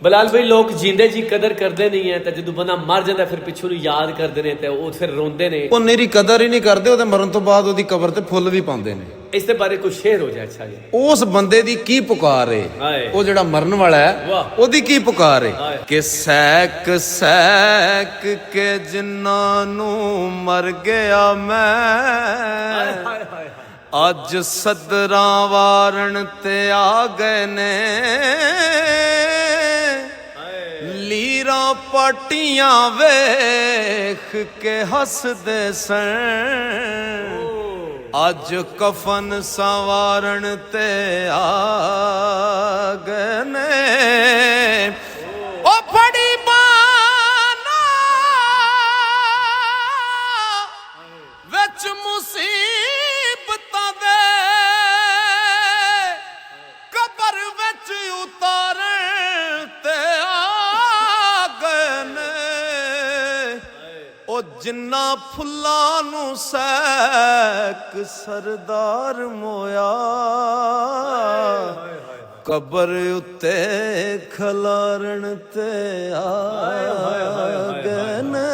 ਬਲਾਲ ਭਾਈ ਲੋਕ ਜਿੰਦੇ ਜੀ ਕਦਰ ਕਰਦੇ ਨਹੀਂ ਹੈ ਤੇ ਜਦੋਂ ਬੰਦਾ ਮਰ ਜਾਂਦਾ ਫਿਰ ਪਿੱਛੋਂ ਨੂੰ ਯਾਦ ਕਰਦੇ ਨੇ ਤੇ ਉਹ ਫਿਰ ਰੋਂਦੇ ਨੇ। ਉਹ ਮੇਰੀ ਕਦਰ ਹੀ ਨਹੀਂ ਕਰਦੇ, ਉਹਦੇ ਮਰਨ ਤੋਂ ਬਾਅਦ ਉਹਦੀ ਕਬਰ ਤੇ ਫੁੱਲ ਵੀ ਪਾਉਂਦੇ ਨੇ। ਇਸ ਦੇ ਬਾਰੇ ਕੁਝ ਸ਼ੇਅਰ ਹੋ ਜਾਏ। ਅੱਛਾ ਜੀ, ਉਸ ਬੰਦੇ ਦੀ ਕੀ ਪੁਕਾਰ ਏ, ਉਹ ਜਿਹੜਾ ਮਰਨ ਵਾਲਾ ਹੈ ਉਹਦੀ ਕੀ ਪੁਕਾਰ ਏ ਕਿ ਸੈਕ ਸੈਕ ਕੇ ਜਿੰਨਾਂ ਨੂੰ ਮਰ ਗਿਆ ਮੈਂ, ਅੱਜ ਸਦਰਾਂ ਵਾਰਨ ਤੇ ਆ ਗਏ ਨੇ, ਲੀਰਾਂ ਪਾਟੀਆਂ ਵੇਖ ਕੇ ਹੱਸਦੇ ਸਨ, ਅੱਜ ਕਫਨ ਸੰਵਾਰਨ ਤੇ ਆ ਗਏ ਨੇ। ਉਹ ਫੜੀ ਬਾਨਾ ਵਿੱਚ ਮੁਸੀਬਤਾਂ ਦੇ ਕਬਰ ਵਿੱਚ ਉਤਾਰਨ ਤੇ ਆ ਗਏ ਨੇ। ਉਹ ਜਿੰਨਾ ਫੁੱਲਾਂ ਨੂੰ ਸੈਕ ਸਰਦਾਰ ਮੋਇਆ, ਕਬਰ ਉੱਤੇ ਖਲਾਰਨ ਤੇ ਆ ਗਏ ਨੇ।